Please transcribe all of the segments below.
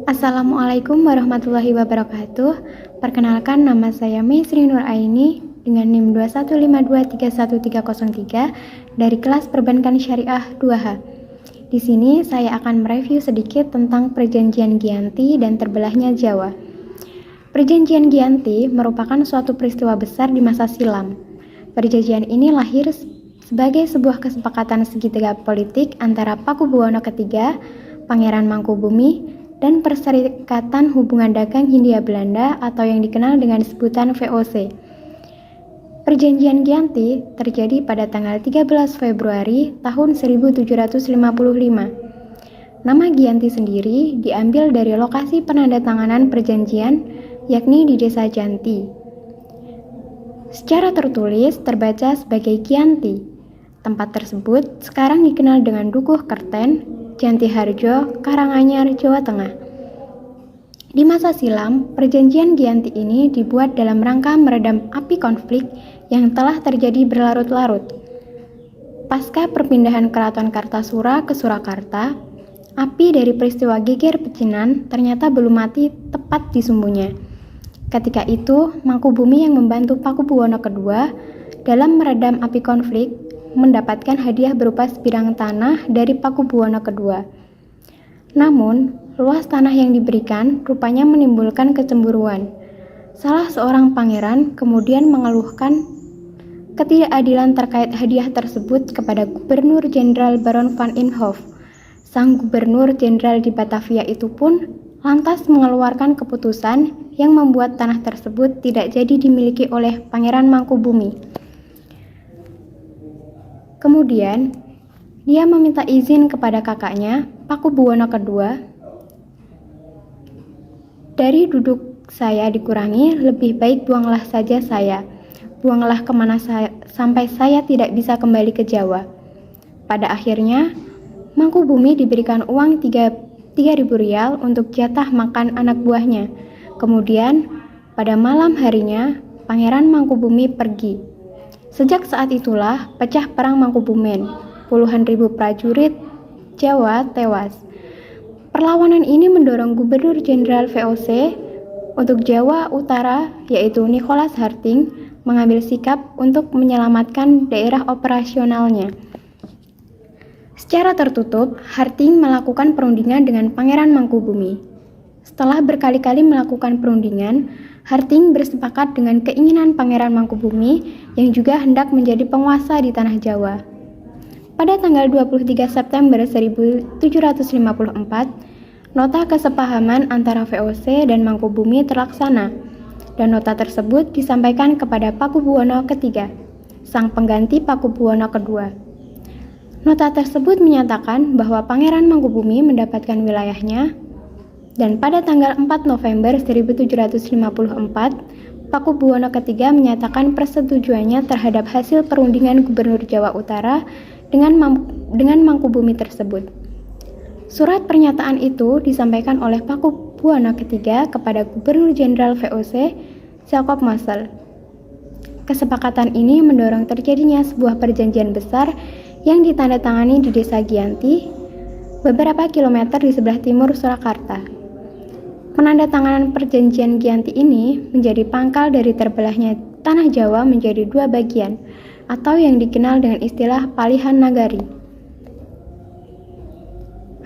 Assalamualaikum warahmatullahi wabarakatuh. Perkenalkan, nama saya Mei Sri Nur Aini dengan NIM 215231303 dari kelas Perbankan Syariah 2H. Di sini saya akan mereview sedikit tentang Perjanjian Giyanti dan terbelahnya Jawa. Perjanjian Giyanti merupakan suatu peristiwa besar di masa silam. Perjanjian ini lahir sebagai sebuah kesepakatan segitiga politik antara Pakubuwono III, Pangeran Mangkubumi, dan Perserikatan Hubungan Dagang Hindia-Belanda atau yang dikenal dengan sebutan VOC. Perjanjian Giyanti terjadi pada tanggal 13 Februari tahun 1755. Nama Giyanti sendiri diambil dari lokasi penandatanganan perjanjian, yakni di Desa Janti. Secara tertulis terbaca sebagai Giyanti. Tempat tersebut sekarang dikenal dengan Dukuh Kerten, Janti Harjo, Karanganyar, Jawa Tengah. Di masa silam, perjanjian Giyanti ini dibuat dalam rangka meredam api konflik yang telah terjadi berlarut-larut. Pasca perpindahan Keraton Kartasura ke Surakarta, api dari peristiwa Geger Pecinan ternyata belum mati tepat di sumbunya. Ketika itu, Mangkubumi yang membantu Pakubuwono II dalam meredam api konflik mendapatkan hadiah berupa sebidang tanah dari Pakubuwono II. Namun, luas tanah yang diberikan rupanya menimbulkan kecemburuan. Salah seorang pangeran kemudian mengeluhkan ketidakadilan terkait hadiah tersebut kepada Gubernur Jenderal Baron van Imhoff. Sang Gubernur Jenderal di Batavia itu pun lantas mengeluarkan keputusan yang membuat tanah tersebut tidak jadi dimiliki oleh Pangeran Mangkubumi. Kemudian, dia meminta izin kepada kakaknya, Pakubuwono II. Dari duduk saya dikurangi, lebih baik buanglah saja saya. Buanglah kemana sampai saya tidak bisa kembali ke Jawa. Pada akhirnya, Mangkubumi diberikan uang 3.000 rial untuk jatah makan anak buahnya. Kemudian, pada malam harinya, Pangeran Mangkubumi pergi. Sejak saat itulah pecah perang Mangkubumen. Puluhan ribu prajurit Jawa tewas. Perlawanan ini mendorong Gubernur Jenderal VOC untuk Jawa Utara, yaitu Nicholas Harting, mengambil sikap untuk menyelamatkan daerah operasionalnya. Secara tertutup, Harting melakukan perundingan dengan Pangeran Mangkubumi. Setelah berkali-kali melakukan perundingan, Harting bersepakat dengan keinginan Pangeran Mangkubumi yang juga hendak menjadi penguasa di tanah Jawa. Pada tanggal 23 September 1754, nota kesepahaman antara VOC dan Mangkubumi terlaksana, dan nota tersebut disampaikan kepada Pakubuwono III, sang pengganti Pakubuwono II. Nota tersebut menyatakan bahwa Pangeran Mangkubumi mendapatkan wilayahnya, dan pada tanggal 4 November 1754, Pakubuwono III menyatakan persetujuannya terhadap hasil perundingan Gubernur Jawa Utara dengan Mangkubumi tersebut. Surat pernyataan itu disampaikan oleh Pakubuwono III kepada Gubernur Jenderal VOC, Jacob Mossel. Kesepakatan ini mendorong terjadinya sebuah perjanjian besar yang ditandatangani di Desa Giyanti, beberapa kilometer di sebelah timur Surakarta. Penandatanganan perjanjian Giyanti ini menjadi pangkal dari terbelahnya tanah Jawa menjadi dua bagian, atau yang dikenal dengan istilah Palihan Nagari.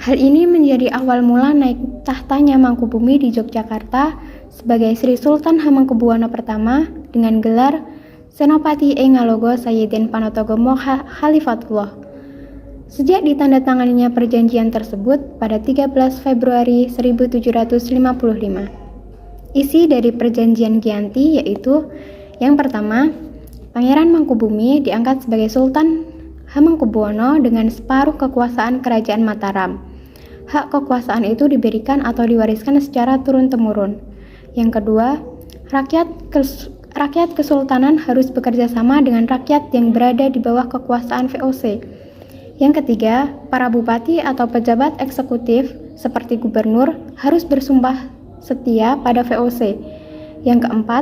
Hal ini menjadi awal mula naik tahtanya Mangkubumi di Yogyakarta sebagai Sri Sultan Hamengkubuwono I dengan gelar Senopati Ing Ngalogo Sayyidin Panotogomo Khalifatullah. Sejak ditandatanganinya perjanjian tersebut pada 13 Februari 1755. Isi dari perjanjian Giyanti yaitu: yang pertama, Pangeran Mangkubumi diangkat sebagai Sultan Hamengkubuwono dengan separuh kekuasaan Kerajaan Mataram. Hak kekuasaan itu diberikan atau diwariskan secara turun-temurun. Yang kedua, rakyat kesultanan harus bekerja sama dengan rakyat yang berada di bawah kekuasaan VOC. Yang ketiga, para bupati atau pejabat eksekutif seperti gubernur harus bersumpah setia pada VOC. Yang keempat,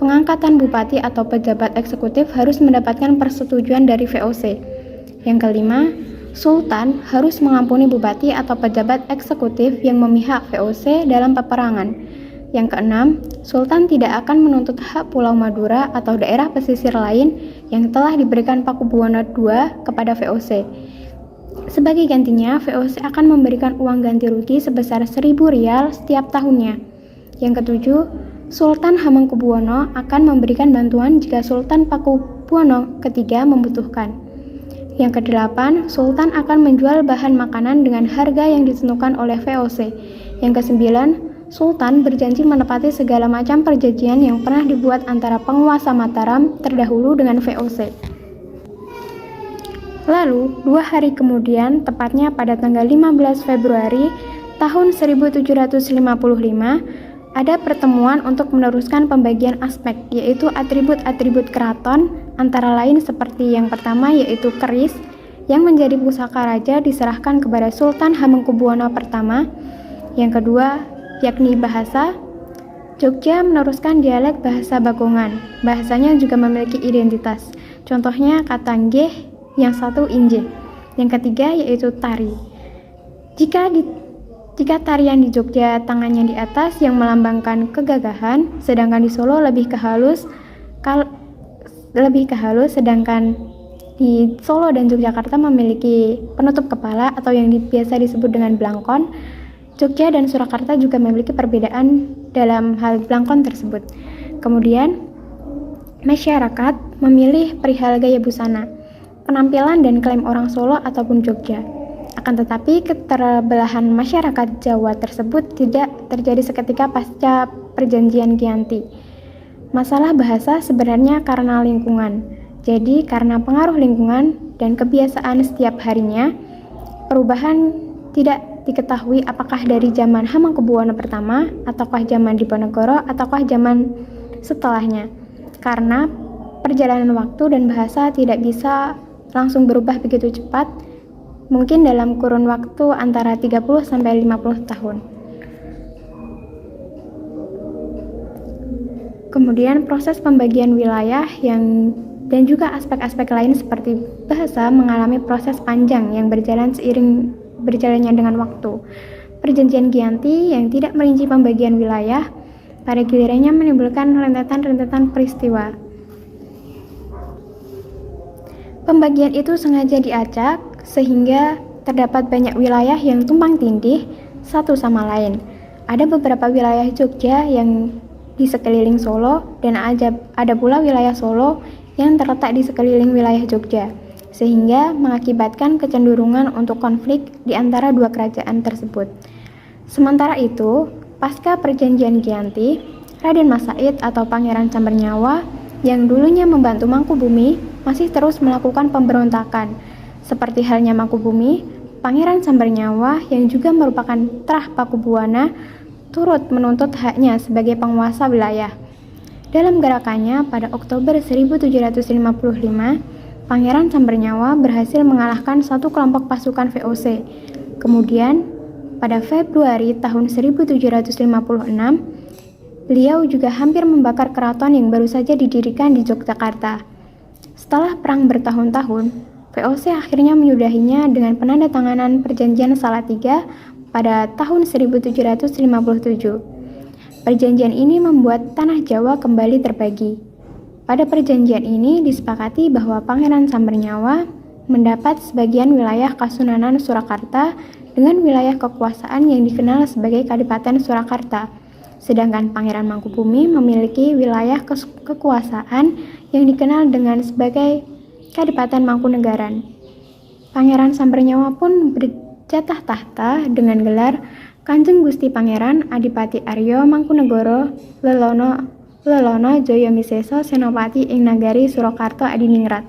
pengangkatan bupati atau pejabat eksekutif harus mendapatkan persetujuan dari VOC. Yang kelima, Sultan harus mengampuni bupati atau pejabat eksekutif yang memihak VOC dalam peperangan. Yang keenam, Sultan tidak akan menuntut hak Pulau Madura atau daerah pesisir lain yang telah diberikan Pakubuwono II kepada VOC. Sebagai gantinya, VOC akan memberikan uang ganti rugi sebesar 1.000 rial setiap tahunnya. Yang ketujuh, Sultan Hamengkubuwono akan memberikan bantuan jika Sultan Pakubuwono III membutuhkan. Yang kedelapan, Sultan akan menjual bahan makanan dengan harga yang ditentukan oleh VOC. Yang kesembilan, Sultan berjanji menepati segala macam perjanjian yang pernah dibuat antara penguasa Mataram terdahulu dengan VOC. Lalu, 2 hari kemudian, tepatnya pada tanggal 15 Februari tahun 1755, ada pertemuan untuk meneruskan pembagian aspek, yaitu atribut-atribut keraton, antara lain seperti yang pertama yaitu keris, yang menjadi pusaka raja diserahkan kepada Sultan Hamengkubuwono I. Yang kedua, yakni bahasa. Jogja meneruskan dialek bahasa Bagongan. Bahasanya juga memiliki identitas. Contohnya kata nggih, yang satu injih. Yang ketiga yaitu tari. Jika tarian di Jogja tangannya di atas yang melambangkan kegagahan, sedangkan di Solo lebih ke halus, sedangkan di Solo dan Yogyakarta memiliki penutup kepala atau yang biasa disebut dengan blangkon. Jogja dan Surakarta juga memiliki perbedaan dalam hal blangkon tersebut. Kemudian, masyarakat memilih perihal gaya busana, penampilan dan klaim orang Solo ataupun Jogja. Akan tetapi, keterbelahan masyarakat Jawa tersebut tidak terjadi seketika pasca perjanjian Giyanti. Masalah bahasa sebenarnya karena lingkungan. Jadi, karena pengaruh lingkungan dan kebiasaan setiap harinya, perubahan tidak diketahui apakah dari zaman Hamengkubuwono I, ataukah zaman Diponegoro, ataukah zaman setelahnya. Karena perjalanan waktu dan bahasa tidak bisa langsung berubah begitu cepat, mungkin dalam kurun waktu antara 30 sampai 50 tahun. Kemudian proses pembagian wilayah dan juga aspek-aspek lain seperti bahasa mengalami proses panjang yang berjalan seiring berjalannya dengan waktu. Perjanjian Giyanti yang tidak merinci pembagian wilayah pada gilirannya menimbulkan rentetan-rentetan peristiwa. Pembagian itu sengaja diacak sehingga terdapat banyak wilayah yang tumpang tindih satu sama lain. Ada beberapa wilayah Jogja yang di sekeliling Solo dan ada pula wilayah Solo yang terletak di sekeliling wilayah Jogja, sehingga mengakibatkan kecenderungan untuk konflik di antara dua kerajaan tersebut. Sementara itu, pasca perjanjian Giyanti, Raden Mas Said atau Pangeran Sambernyawa yang dulunya membantu Mangkubumi masih terus melakukan pemberontakan. Seperti halnya Mangkubumi, Pangeran Sambernyawa yang juga merupakan Trah Pakubuwana turut menuntut haknya sebagai penguasa wilayah. Dalam gerakannya pada Oktober 1755, Pangeran Sambernyawa berhasil mengalahkan satu kelompok pasukan VOC. Kemudian, pada Februari tahun 1756, beliau juga hampir membakar keraton yang baru saja didirikan di Yogyakarta. Setelah perang bertahun-tahun, VOC akhirnya menyudahinya dengan penandatanganan Perjanjian Salatiga pada tahun 1757. Perjanjian ini membuat tanah Jawa kembali terbagi. Pada perjanjian ini disepakati bahwa Pangeran Sambernyawa mendapat sebagian wilayah Kasunanan Surakarta dengan wilayah kekuasaan yang dikenal sebagai Kadipaten Surakarta. Sedangkan Pangeran Mangkubumi memiliki wilayah kekuasaan yang dikenal dengan sebagai Kadipaten Mangkunegaran. Pangeran Sambernyawa pun berjatah tahta dengan gelar Kanjeng Gusti Pangeran Adipati Arya Mangkunegoro Lelono Jayamiseso Senopati ing Nagari Surakarta Adiningrat.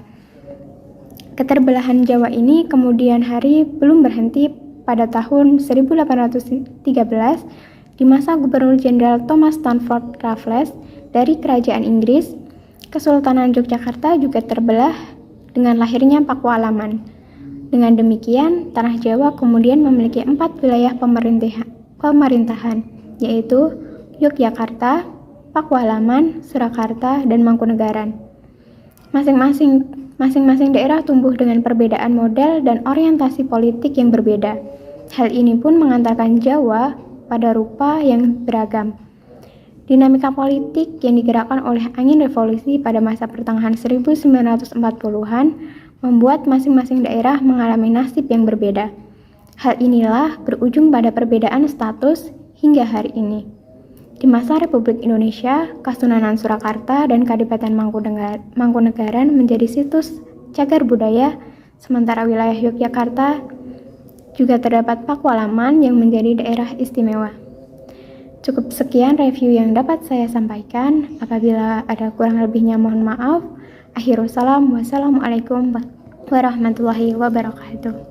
Keterbelahan Jawa ini kemudian hari belum berhenti pada tahun 1813 di masa Gubernur Jenderal Thomas Stamford Raffles dari Kerajaan Inggris. Kesultanan Yogyakarta juga terbelah dengan lahirnya Pakualaman. Dengan demikian, Tanah Jawa kemudian memiliki 4 wilayah pemerintahan, yaitu Yogyakarta, Pakualaman, Surakarta, dan Mangkunegaran. Masing-masing Masing-masing daerah tumbuh dengan perbedaan model dan orientasi politik yang berbeda. Hal ini pun mengantarkan Jawa pada rupa yang beragam. Dinamika politik yang digerakkan oleh angin revolusi pada masa pertengahan 1940-an membuat masing-masing daerah mengalami nasib yang berbeda. Hal inilah berujung pada perbedaan status hingga hari ini. Di masa Republik Indonesia, Kasunanan Surakarta dan Kadipaten Mangkunegaran menjadi situs cagar budaya, sementara wilayah Yogyakarta juga terdapat Pakualaman yang menjadi daerah istimewa. Cukup sekian review yang dapat saya sampaikan. Apabila ada kurang lebihnya mohon maaf. Akhirul salam. Wassalamualaikum warahmatullahi wabarakatuh.